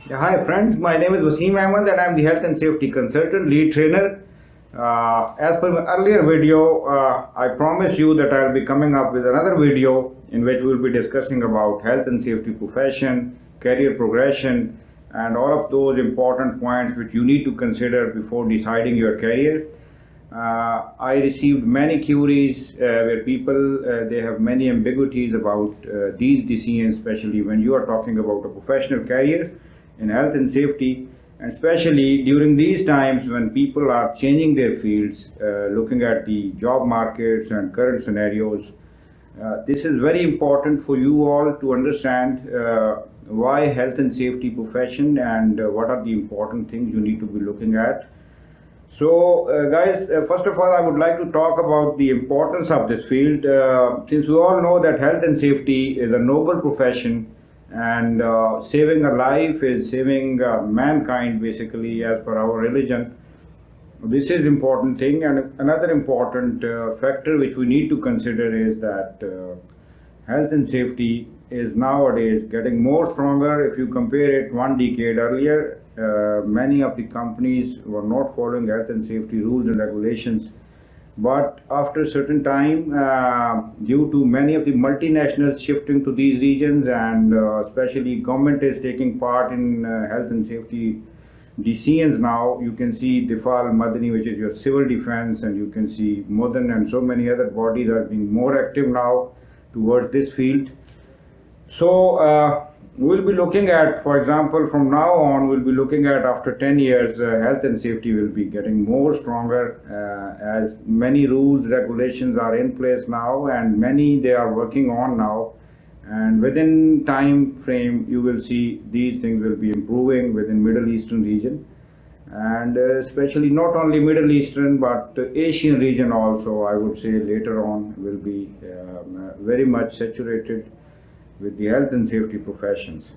Yeah, hi friends, my name is Wasim Ahmed and I am the Health and Safety Consultant, Lead Trainer. As per my earlier video, I promise you that I will be coming up with another video in which we will be discussing about health and safety profession, career progression, and all of those important points which you need to consider before deciding your career. I received many queries where people they have many ambiguities about these decisions, especially when you are talking about a professional career in health and safety, and especially during these times when people are changing their fields, looking at the job markets and current scenarios. This is very important for you all to understand why health and safety profession and what are the important things you need to be looking at. So, guys, first of all, I would like to talk about the importance of this field. Since we all know that health and safety is a noble profession, and saving a life is saving mankind, basically, as per our religion. This is important thing, and another important factor which we need to consider is that health and safety is nowadays getting more stronger. If you compare it 1 decade earlier, many of the companies were not following health and safety rules and regulations. But after a certain time, due to many of the multinationals shifting to these regions, and especially government is taking part in health and safety decisions now, you can see Difal Madani, which is your civil defense, and you can see Modern and so many other bodies are being more active now towards this field. So we'll be looking at, for example, from now on, we'll be looking at after 10 years, health and safety will be getting more stronger as many rules, regulations are in place now, and many they are working on now. And within time frame, you will see these things will be improving within Middle Eastern region, and especially not only Middle Eastern but Asian region also. I would say later on will be very much saturated with the health and safety professions.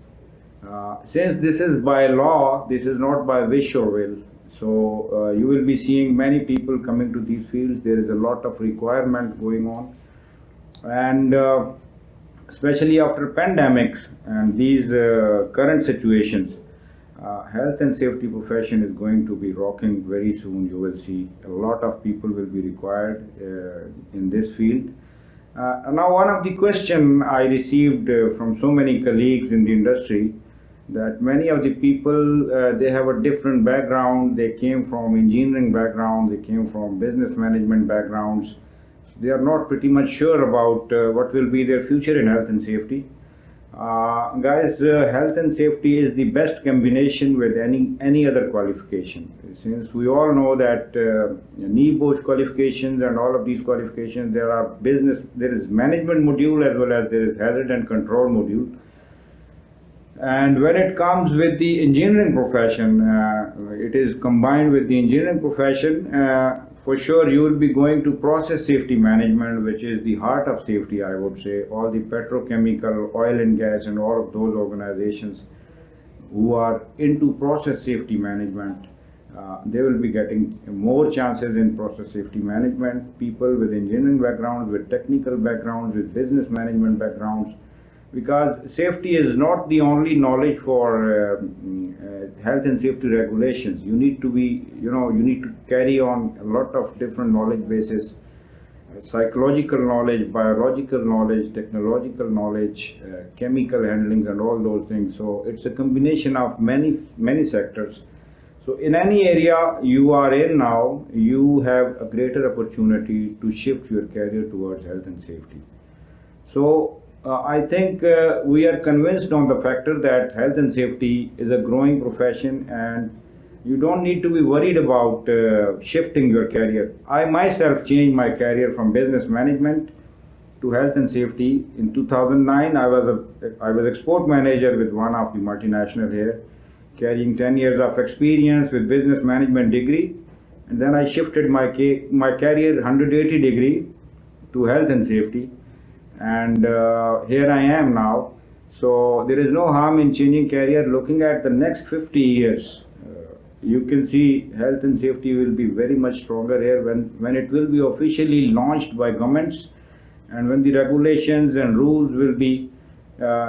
Since this is by law, this is not by wish or will. So you will be seeing many people coming to these fields. There is a lot of requirement going on, and especially after pandemics and these current situations, health and safety profession is going to be rocking very soon. You will see a lot of people will be required in this field. Now, one of the question I received from so many colleagues in the industry, that many of the people they have a different background. They came from engineering background, they came from business management backgrounds. They are not pretty much sure about what will be their future in health and safety. Guys, health and safety is the best combination with any other qualification. Since we all know that NEBOSH qualifications and all of these qualifications, there is management module as well as there is hazard and control module. And when it comes with the engineering profession, it is combined with the engineering profession. For sure, you will be going to process safety management, which is the heart of safety, I would say. All the petrochemical, oil and gas, and all of those organizations who are into process safety management, they will be getting more chances in process safety management. People with engineering backgrounds, with technical backgrounds, with business management backgrounds, because safety is not the only knowledge for health and safety regulations. You need to be, you need to carry on a lot of different knowledge bases, psychological knowledge, biological knowledge, technological knowledge, chemical handlings, and all those things. So it's a combination of many sectors. So in any area you are in now, you have a greater opportunity to shift your career towards health and safety. So I think we are convinced on the factor that health and safety is a growing profession, and you don't need to be worried about shifting your career. I myself changed my career from business management to health and safety. In 2009, I was export manager with one of the multinational here, carrying 10 years of experience with business management degree, and then I shifted my career 180 degree to health and safety, and here I am now. So there is no harm in changing career. Looking at the next 50 years, you can see health and safety will be very much stronger here when it will be officially launched by governments, and when the regulations and rules will be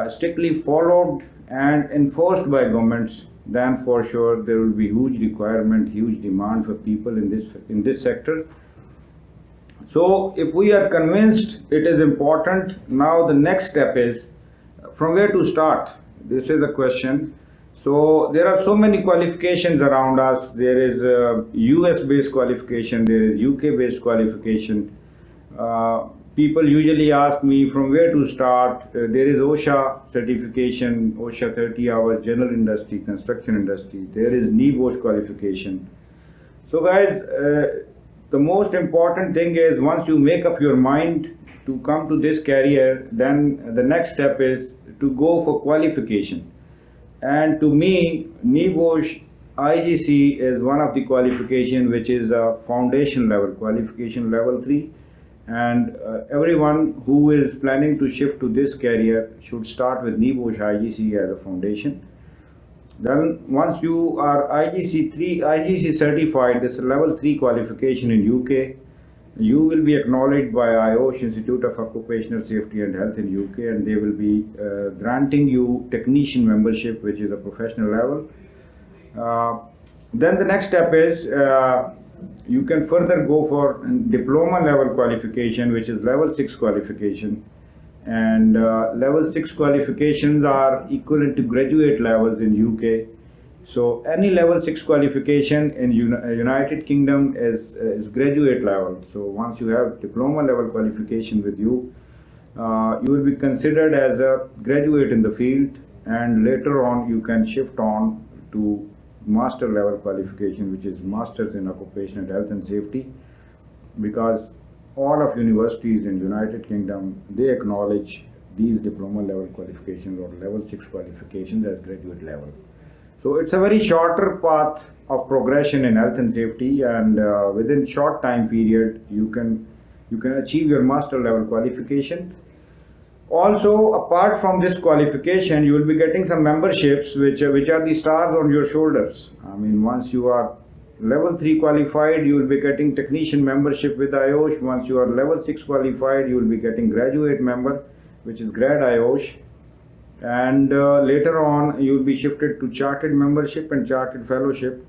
strictly followed and enforced by governments, then for sure there will be huge requirement, huge demand for people in this sector. So if we are convinced it is important, now the next step is from where to start. This is the question. So there are so many qualifications around us. There is US based qualification, there is UK based qualification. People usually ask me from where to start. There is OSHA certification, OSHA 30 hours, general industry, construction industry. There is NEBOSH qualification. So, guys, the most important thing is once you make up your mind to come to this career, then the next step is to go for qualification. And to me, NEBOSH IGC is one of the qualification which is a foundation level, qualification level 3. And everyone who is planning to shift to this career should start with NEBOSH IGC as a foundation. Then once you are IGC certified, this level 3 qualification in UK, you will be acknowledged by IOSH, Institute of Occupational Safety and Health in UK, and they will be granting you technician membership, which is a professional level. Then the next step is you can further go for diploma level qualification, which is level 6 qualification. And level 6 qualifications are equivalent to graduate levels in UK. So any level 6 qualification in United Kingdom is graduate level. So once you have diploma level qualification with you, you will be considered as a graduate in the field, and later on you can shift on to master level qualification, which is Masters in Occupational Health and Safety, because all of universities in United Kingdom, they acknowledge these diploma level qualifications or level 6 qualifications as graduate level. So it's a very shorter path of progression in health and safety, and within short time period you can achieve your master level qualification. Also, apart from this qualification, you will be getting some memberships which are the stars on your shoulders. I mean, once you are level 3 qualified, you will be getting technician membership with IOSH. Once you are level 6 qualified, you will be getting graduate member, which is grad IOSH. And later on, you will be shifted to chartered membership and chartered fellowship.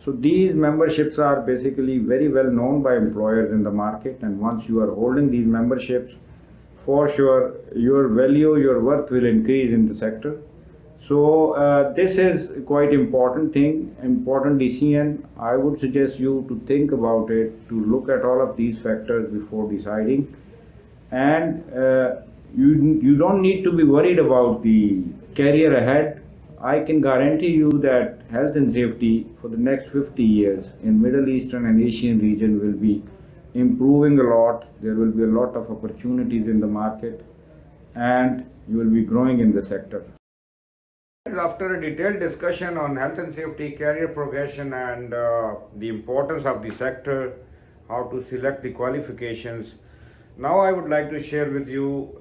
So these memberships are basically very well known by employers in the market. And once you are holding these memberships, for sure, your value, your worth will increase in the sector. So this is quite important thing, important decision. I would suggest you to think about it, to look at all of these factors before deciding. And you don't need to be worried about the career ahead. I can guarantee you that health and safety for the next 50 years in Middle Eastern and Asian region will be improving a lot. There will be a lot of opportunities in the market, and you will be growing in the sector. After a detailed discussion on health and safety, career progression, and the importance of the sector, how to select the qualifications, now I would like to share with you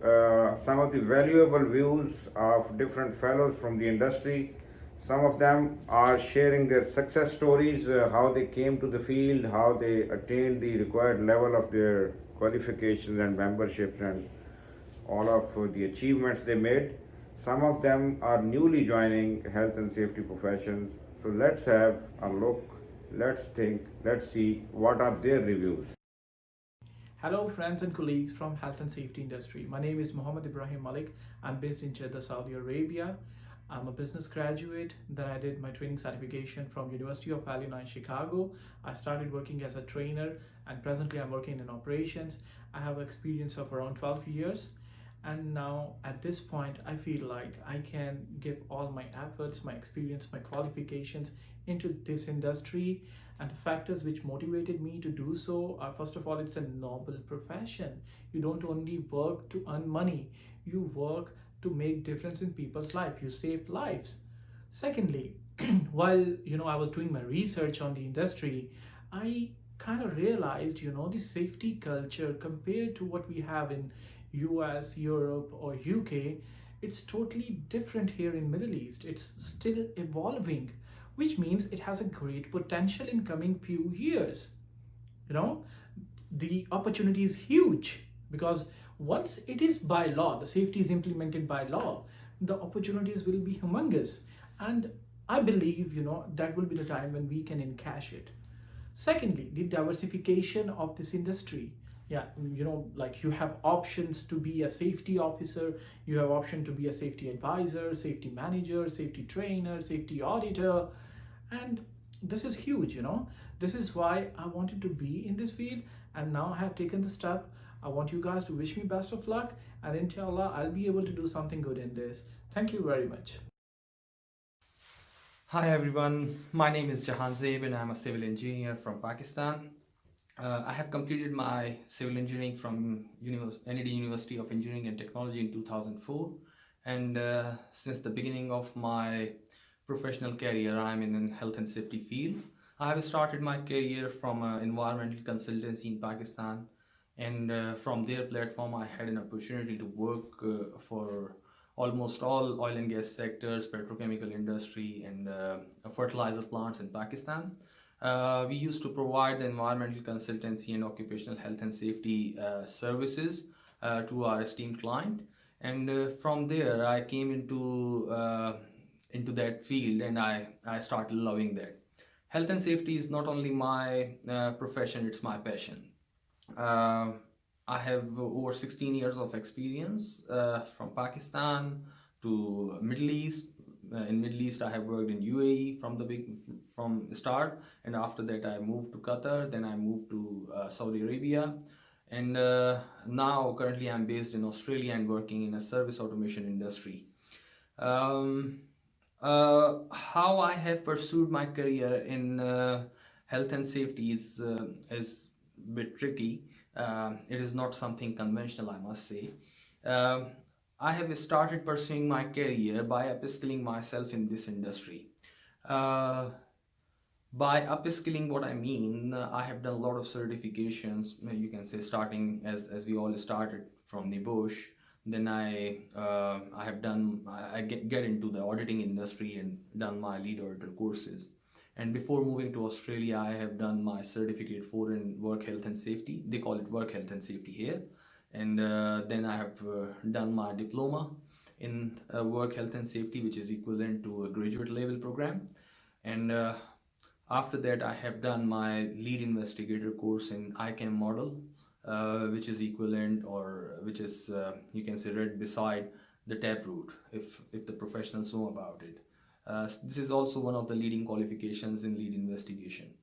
some of the valuable views of different fellows from the industry. Some of them are sharing their success stories, how they came to the field, how they attained the required level of their qualifications and memberships, and all of the achievements they made. Some of them are newly joining health and safety professions. So let's have a look, let's think, let's see what are their reviews. Hello friends and colleagues from health and safety industry. My name is Mohammed Ibrahim Malik. I'm based in Jeddah, Saudi Arabia. I'm a business graduate. Then I did my training certification from University of Illinois, Chicago. I started working as a trainer, and presently I'm working in operations. I have experience of around 12 years. And now at this point, I feel like I can give all my efforts, my experience, my qualifications into this industry. And the factors which motivated me to do so are, first of all, it's a noble profession. You don't only work to earn money, you work to make difference in people's life. You save lives. Secondly, while I was doing my research on the industry, I kind of realized the safety culture compared to what we have in US, Europe, or UK, it's totally different here in Middle East. It's still evolving, which means it has a great potential in coming few years. You know, the opportunity is huge because Once it is by law, the safety is implemented by law, the opportunities will be humongous. And I believe, that will be the time when we can encash it. Secondly, the diversification of this industry. Yeah, like you have options to be a safety officer, you have option to be a safety advisor, safety manager, safety trainer, safety auditor, and this is huge. This is why I wanted to be in this field, and now I have taken the step. I want you guys to wish me best of luck, and inshallah, I'll be able to do something good in this. Thank you very much. Hi everyone, my name is Jahan Zeb and I'm a civil engineer from Pakistan. I have completed my civil engineering from NED University of Engineering and Technology in 2004, and since the beginning of my professional career I'm in the health and safety field. I have started my career from an environmental consultancy in Pakistan, and from their platform I had an opportunity to work for almost all oil and gas sectors, petrochemical industry, and fertilizer plants in Pakistan. We used to provide environmental consultancy and occupational health and safety services to our esteemed client. And from there, I came into that field, and I started loving that. Health and safety is not only my profession; it's my passion. Uh, I have over 16 years of experience from Pakistan to Middle East. In Middle East, I have worked in UAE from the start, and after that, I moved to Qatar. Then I moved to Saudi Arabia, and now currently I'm based in Australia and working in a service automation industry. Um, how I have pursued my career in health and safety is a bit tricky. It is not something conventional, I must say. Um, I have started pursuing my career by upskilling myself in this industry. Uh, by upskilling, what I mean, I have done a lot of certifications. You can say starting as we all started from the bush. Then I have done I get into the auditing industry and done my lead auditor courses. And before moving to Australia, I have done my certificate 4 in work health and safety. They call it work health and safety here. And then I have done my diploma in work health and safety, which is equivalent to a graduate level program. And after that, I have done my lead investigator course in ICAM model, which is equivalent, or which is you can say right beside the taproot, if the professionals know about it. This is also one of the leading qualifications in lead investigation.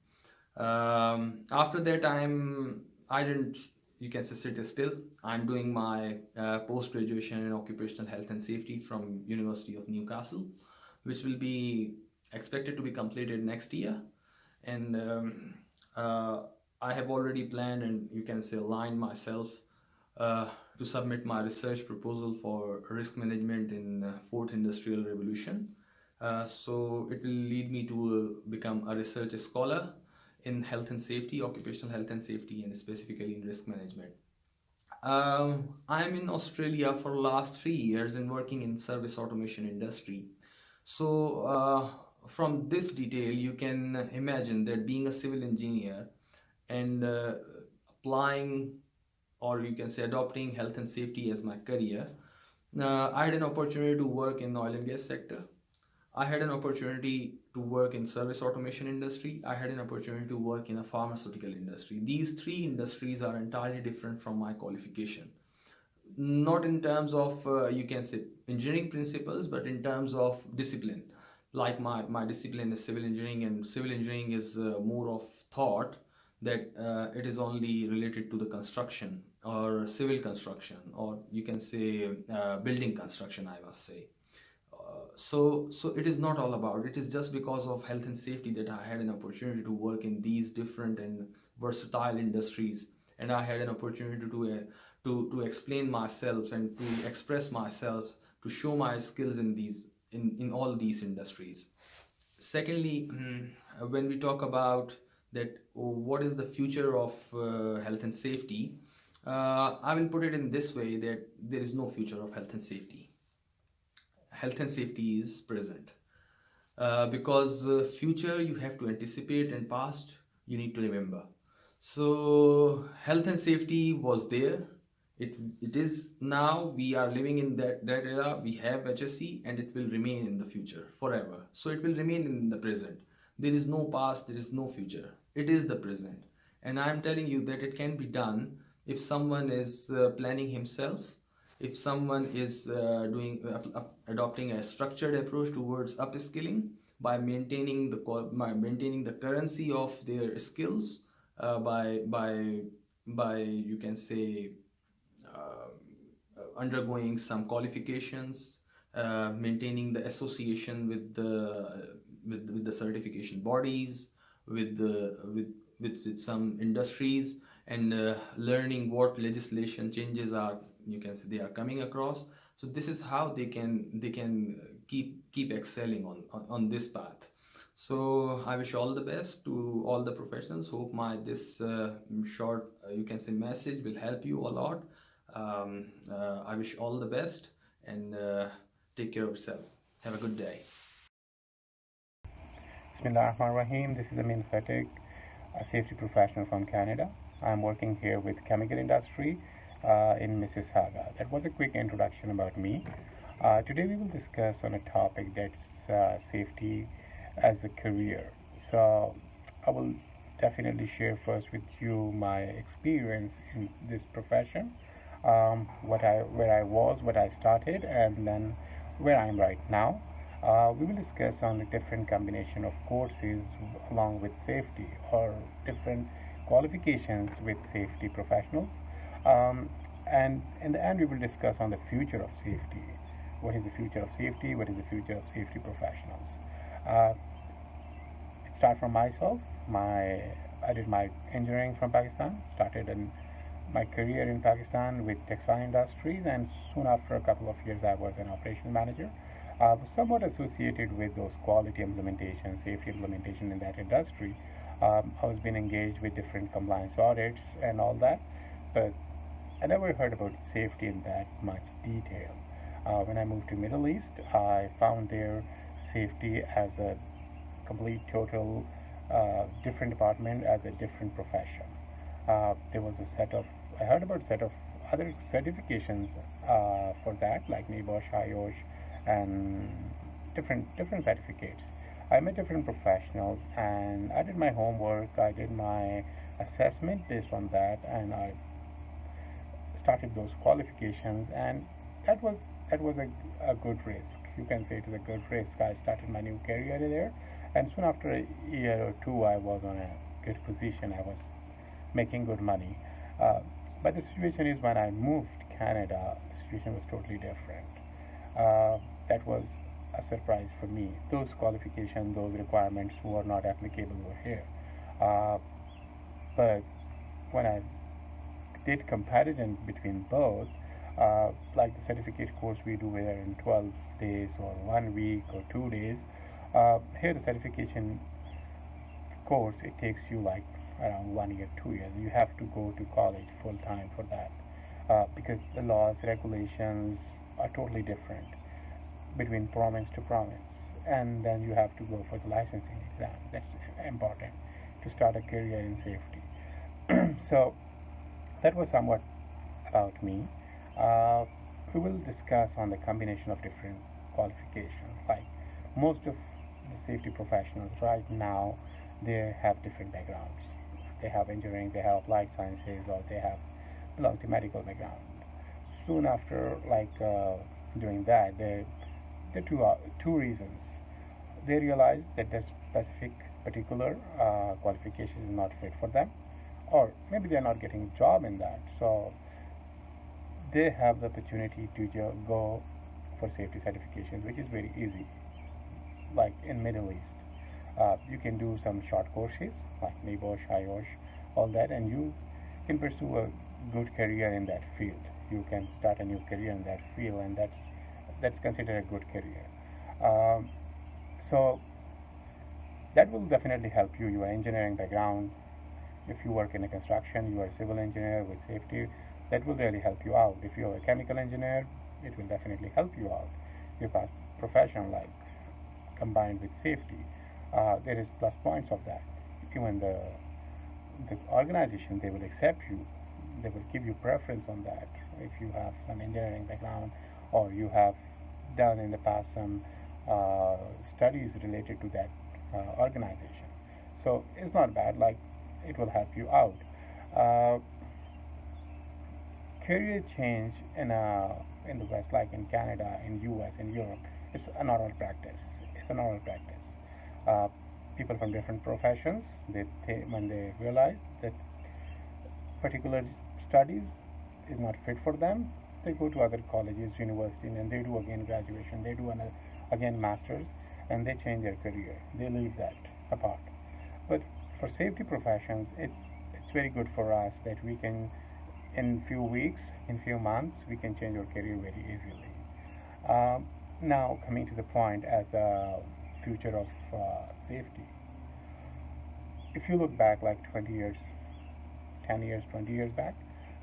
After that, I didn't, you can say, sit still. I'm doing my post graduation in occupational health and safety from University of Newcastle, which will be expected to be completed next year. And I have already planned, and you can say aligned myself to submit my research proposal for risk management in fourth industrial revolution. So it will lead me to become a research scholar in health and safety, occupational health and safety, and specifically in risk management. I'm in Australia for last 3 years and working in service automation industry. So from this detail, you can imagine that being a civil engineer and applying, or you can say adopting health and safety as my career, I had an opportunity to work in the oil and gas sector. I had an opportunity to work in service automation industry. I had an opportunity to work in a pharmaceutical industry. These three industries are entirely different from my qualification. Not in terms of, you can say, engineering principles, but in terms of discipline. Like my discipline is civil engineering, and civil engineering is more of thought that it is only related to the construction or civil construction, or you can say building construction, I must say. So it is not all about it. Is just because of health and safety that I had an opportunity to work in these different and versatile industries, and I had an opportunity to explain myself and to express myself, to show my skills in all these industries. Secondly, when we talk about that, what is the future of health and safety, I will put it in this way, that there is no future of health and safety. Health and safety is present, because future you have to anticipate and past you need to remember. So health and safety was there It is now, we are living in that era. We have HSE, and it will remain in the future forever. So it will remain in the present. There is no past, there is no future. It is the present. And I'm telling you that it can be done if someone is planning himself, if someone is adopting a structured approach towards upskilling by maintaining the currency of their skills, by you can say undergoing some qualifications, maintaining the association with the certification bodies, with some industries, and learning what legislation changes are, you can say, they are coming across. So this is how they can keep excelling on this path. So I wish all the best to all the professionals. Hope my this short you can say message will help you a lot. I wish all the best, and take care of yourself. Have a good day. Bismillahirrahmanirrahim. This is Amin Fatik, a safety professional from Canada. I'm working here with chemical industry in Mississauga. That was a quick introduction about me. Today we will discuss on a topic that's safety as a career. So I will definitely share first with you my experience in this profession, where I was, what I started, and then where I am right now. We will discuss on the different combination of courses along with safety, or different qualifications with safety professionals. And in the end, we will discuss on the future of safety. What is the future of safety? What is the future of safety professionals? Uh, it starts from myself. I did my engineering from Pakistan. Started in my career in Pakistan with textile industries, and soon after a couple of years, I was an operations manager. I was somewhat associated with those quality implementation, safety implementation in that industry. I was being engaged with different compliance audits and all that, but I never heard about safety in that much detail. When I moved to Middle East, I found there safety as a complete, total different department, as a different profession. There was a set of I heard about a set of other certifications for that, like NEBOSH, IOSH, and different certificates. I met different professionals, and I did my homework. I did my assessment based on that, and I started those qualifications, and that was a good risk. You can say it was a good risk. I started my new career there, and soon after a year or two, I was on a good position. I was making good money. But the situation is, when I moved to Canada, the situation was totally different. That was a surprise for me. Those qualifications, those requirements were not applicable over here. But when I did comparison between both, like the certificate course we do here in 12 days or 1 week or 2 days, here the certification course, it takes you like around 1 year, 2 years. You have to go to college full time for that, because the laws, regulations are totally different between province to province, and then you have to go for the licensing exam. That's important to start a career in safety. So that was somewhat about me. Uh, we will discuss on the combination of different qualifications. Like most of the safety professionals right now, they have different backgrounds. They have engineering, they have applied sciences, or they have belong to medical background. Soon after, doing that, the two reasons. They realize that the specific particular qualification is not fit for them, or maybe they are not getting a job in that. So they have the opportunity to go for safety certifications, which is very easy. Like in Middle East, you can do some short courses like NEBOSH, IOSH, all that, and you can pursue a good career in that field. You can start a new career in that field, and that's considered a good career. Um, so that will definitely help you. Your engineering background, if you work in a construction, you are a civil engineer with safety, that will really help you out. If you are a chemical engineer, it will definitely help you out. Your past profession, like combined with safety, there is plus points of that. Even the organization, they will accept you, they will give you preference on that. if you have some engineering background or you have done in the past some uh, studies related to that organization. So it's not bad, like it will help you out. Uh, Career change in the West, like in Canada, in US, in Europe, it's a normal practice. It's a normal practice. Uh, People from different professions, when they realize that particular studies is not fit for them, they go to other colleges, universities, and they do again graduation. They do again masters, and they change their career. They leave that apart. But for safety professions, it's very good for us that we can, in few weeks, in few months, we can change our career very easily. Now coming to the point as a future of safety. If you look back like 20 years, 10 years, 20 years back,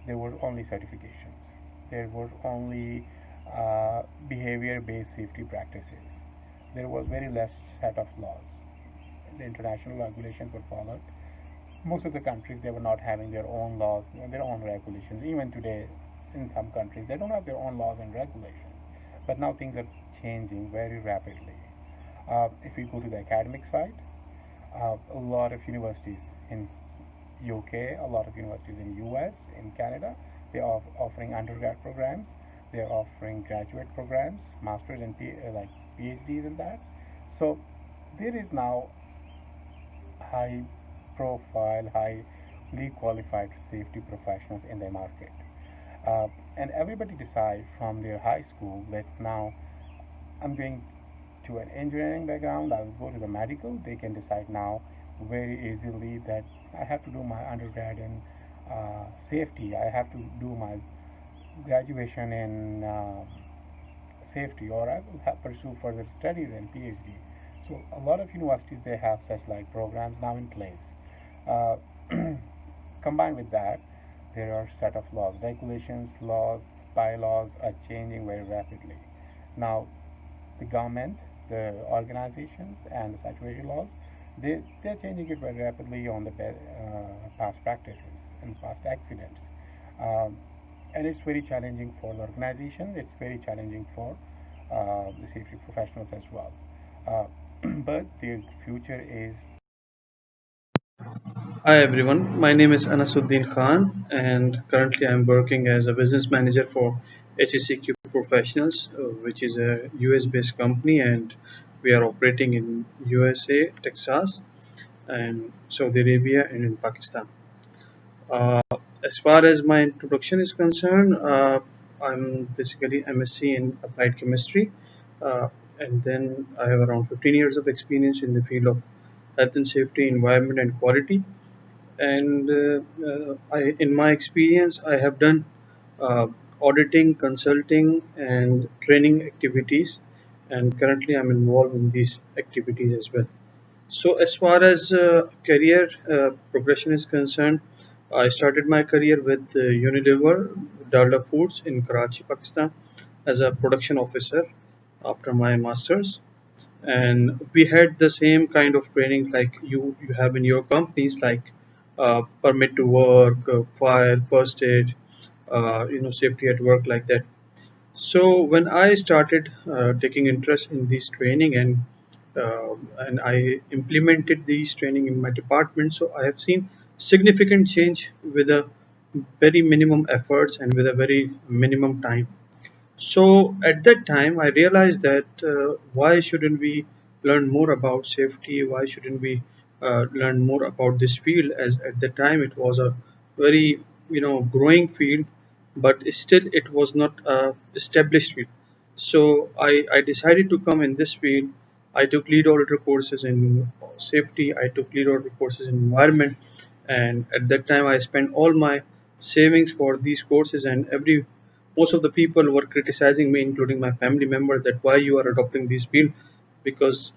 there were only certifications. There were only behavior-based safety practices. There was very less set of laws. The international regulations were followed. Most of the countries, they were not having their own laws, their own regulations. Even today, in some countries, they don't have their own laws and regulations. But now things are changing very rapidly. If we go to the academic side, a lot of universities in UK, a lot of universities in US, in Canada, they are offering undergrad programs. They are offering graduate programs, masters and like PhDs in that. So there is now high profile, highly qualified safety professionals in the market. And everybody decides from their high school that now I'm going to an engineering background, I will go to the medical. They can decide now very easily that I have to do my undergrad in safety, I have to do my graduation in safety, or I will pursue further studies and PhD. So a lot of universities, they have such like programs now in place. Uh, Combined with that, there are set of laws, regulations, laws, bylaws are changing very rapidly. Now, the government, the organizations, and the situation laws, they're changing it very rapidly on the past practices and past accidents. Um, and it's very challenging for the organization. It's very challenging for the safety professionals as well. Uh, but the future is. Hi everyone, my name is Anasuddin Khan, and currently I'm working as a business manager for HSE Professionals, which is a US-based company, and we are operating in USA, Texas, and Saudi Arabia, and in Pakistan. Uh, as far as my introduction is concerned, I'm basically MSc in Applied Chemistry, uh, and then I have around 15 years of experience in the field of health and safety, environment, and quality. And in my experience, I have done uh, auditing, consulting, and training activities, and currently I'm involved in these activities as well. So, as far as career progression is concerned, I started my career with Unilever Dalda Foods in Karachi, Pakistan, as a production officer after my masters. And we had the same kind of trainings like you have in your companies, like permit to work, fire, first aid, safety at work, like that. So when I started taking interest in this training, and I implemented these training in my department, so I have seen significant change with a very minimum efforts and with a very minimum time. So at that time, I realized that why shouldn't we learn more about safety? Why shouldn't we learn more about this field? As at the time, it was a very growing field, but still it was not a established field. So I decided to come in this field. I took lead auditor courses in safety. I took lead auditor courses in environment, and at that time, I spent all my savings for these courses, and every most of the people were criticizing me, including my family members, that why you are adopting this field, because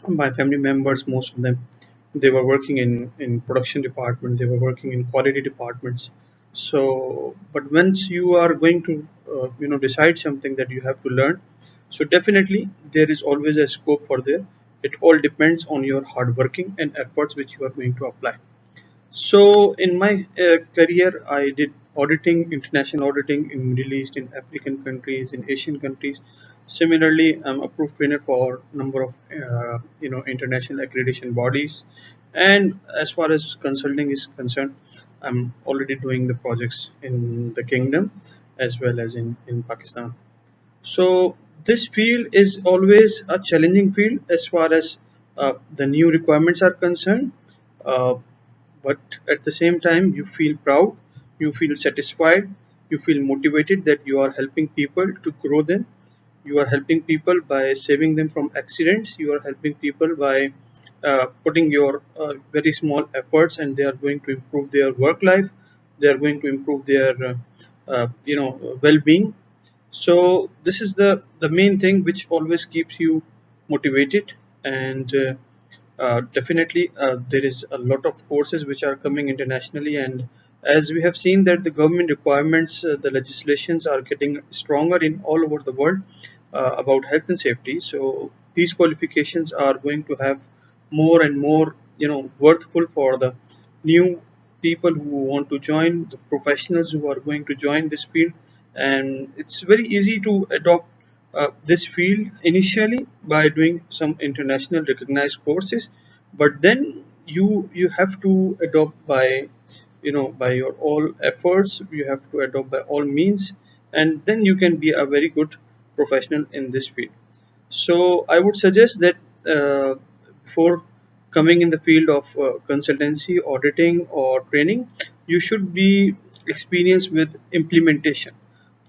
my family members, most of them, they were working in production departments, they were working in quality departments. So but once you are going to decide something that you have to learn, so definitely there is always a scope for there. It all depends on your hard working and efforts which you are going to apply. So in my career, I did auditing, international auditing in Middle East, in African countries, in Asian countries. Similarly, I'm approved trainer for number of international accreditation bodies. And as far as consulting is concerned, I'm already doing the projects in the kingdom as well as in Pakistan. So this field is always a challenging field as far as the new requirements are concerned. Uh, but at the same time, you feel proud, you feel satisfied, you feel motivated that you are helping people to grow them. You are helping people by saving them from accidents. You are helping people by putting your very small efforts, and they are going to improve their work life. They are going to improve their well-being. So this is the main thing which always keeps you motivated. And definitely there is a lot of courses which are coming internationally, and as we have seen that the government requirements, the legislations are getting stronger in all over the world about health and safety. So these qualifications are going to have more and more worthful for the new people who want to join, the professionals who are going to join this field. And it's very easy to adopt this field initially by doing some international recognized courses, but then you have to adopt by by your all efforts. You have to adopt by all means, and then you can be a very good professional in this field. So I would suggest that before coming in the field of consultancy, auditing, or training, you should be experienced with implementation.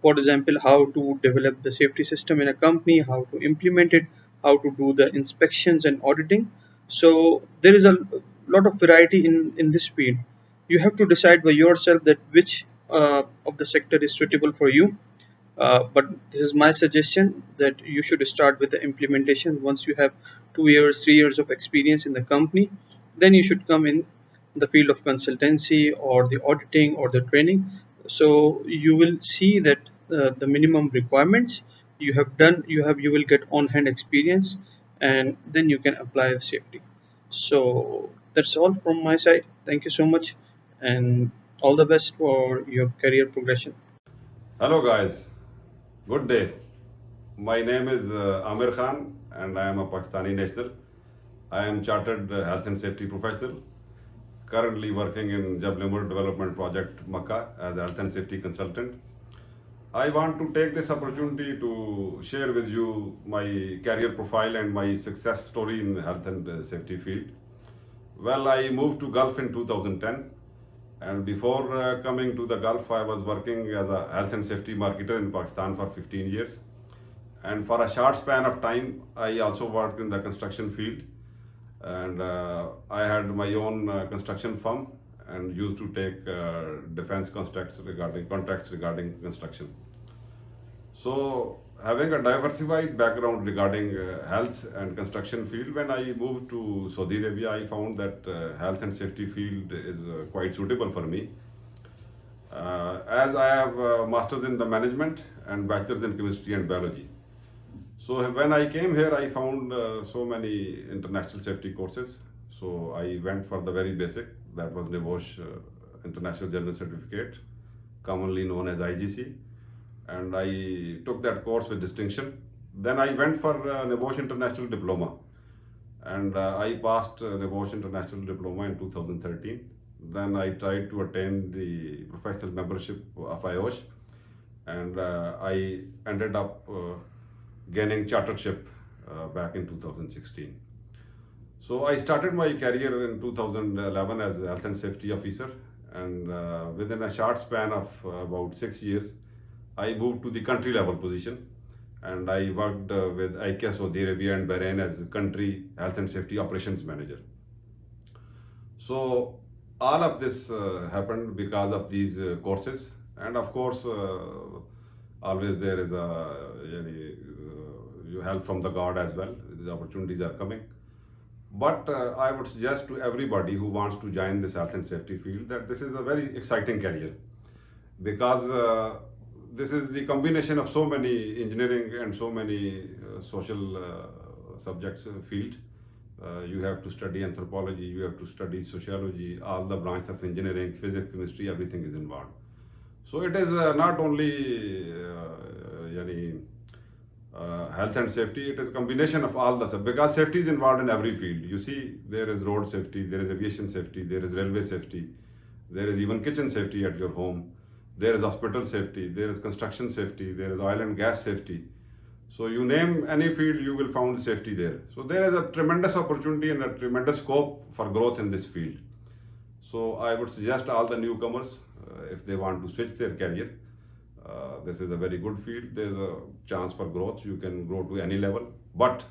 For example, how to develop the safety system in a company, how to implement it, how to do the inspections and auditing. So there is a lot of variety in this field. You have to decide by yourself that which of the sector is suitable for you. But this is my suggestion that you should start with the implementation. Once you have 2 years, 3 years of experience in the company, then you should come in the field of consultancy or the auditing or the training. So you will see that the minimum requirements you have done, you will get on-hand experience, and then you can apply the safety. So that's all from my side. Thank you so much, and all the best for your career progression. Hello guys, good day. My name is Amir Khan and I am a Pakistani national. I am chartered health and safety professional, currently working in Jab Limur Development Project Makkah as a health and safety consultant. I want to take this opportunity to share with you my career profile and my success story in health and safety field. Well, I moved to Gulf in 2010, and before coming to the Gulf, I was working as a health and safety marketer in Pakistan for 15 years. And for a short span of time, I also worked in the construction field. And I had my own construction firm and used to take defense contracts regarding construction. So, having a diversified background regarding health and construction field, when I moved to Saudi Arabia, I found that health and safety field is quite suitable for me. As I have masters in the management and bachelors in chemistry and biology. So when I came here, I found so many international safety courses. So I went for the very basic, that was NEBOSH International General Certificate, commonly known as IGC. And I took that course with distinction. Then I went for NEBOSH International Diploma. And I passed NEBOSH International Diploma in 2013. Then I tried to attain the professional membership of IOSH. And I ended up gaining chartership back in 2016. So I started my career in 2011 as a health and safety officer, and within a short span of about 6 years, I moved to the country level position, and I worked with IKEA Saudi Arabia and Bahrain as country health and safety operations manager. So all of this happened because of these courses, and of course, always there is you help from the God as well. The opportunities are coming. But I would suggest to everybody who wants to join this health and safety field that this is a very exciting career, because this is the combination of so many engineering and so many social subjects field. You have to study anthropology, you have to study sociology, all the branches of engineering, physics, chemistry, everything is involved. So it is not only health and safety, it is a combination of all the stuff, because safety is involved in every field. You see, there is road safety, there is aviation safety, there is railway safety, there is even kitchen safety at your home, there is hospital safety, there is construction safety, there is oil and gas safety. So you name any field, you will find safety there. So there is a tremendous opportunity and a tremendous scope for growth in this field. So I would suggest all the newcomers, if they want to switch their career, this is a very good field. There's a chance for growth. You can grow to any level, but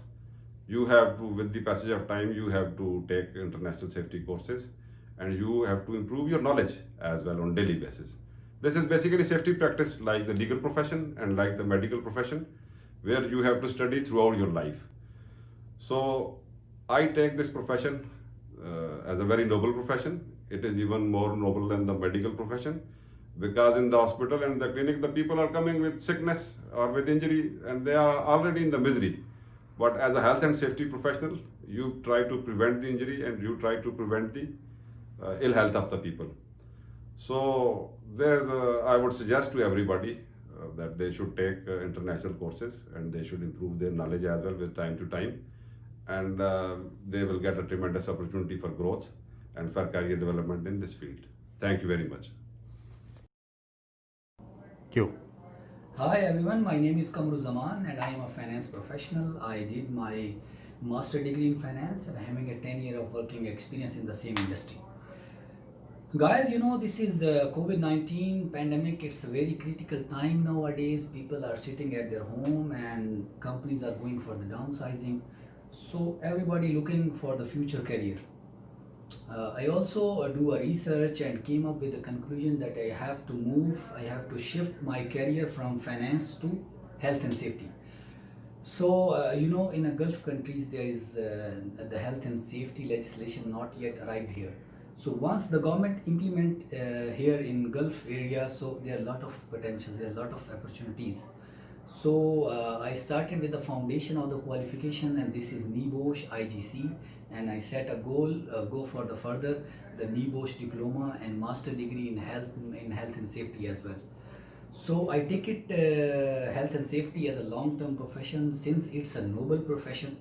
you have to, with the passage of time, you have to take international safety courses, and you have to improve your knowledge as well on daily basis. This is basically safety practice like the legal profession and like the medical profession, where you have to study throughout your life. So I take this profession as a very noble profession. It is even more noble than the medical profession, because in the hospital and the clinic, the people are coming with sickness or with injury, and they are already in the misery. But as a health and safety professional, you try to prevent the injury and you try to prevent the ill health of the people. So I would suggest to everybody that they should take international courses, and they should improve their knowledge as well with time to time, and they will get a tremendous opportunity for growth and for career development in this field. Thank you very much. Hi everyone, my name is Zaman and I am a finance professional. I did my master degree in finance and having a 10-year of working experience in the same industry. Guys, this is COVID-19 pandemic. It's a very critical time nowadays. People are sitting at their home and companies are going for the downsizing. So everybody looking for the future career. I also do a research and came up with the conclusion that I have to shift my career from finance to health and safety. So, in a Gulf countries, there is the health and safety legislation not yet arrived here. So once the government implement here in Gulf area, so there are a lot of potential, there are a lot of opportunities. So I started with the foundation of the qualification, and this is NEBOSH IGC, and I set a goal, go for the further, the NEBOSH diploma and master degree in health and safety as well. So I take it health and safety as a long-term profession. Since it's a noble profession,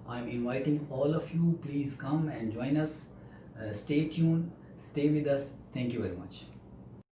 I'm inviting all of you, please come and join us. Stay tuned, stay with us. Thank you very much.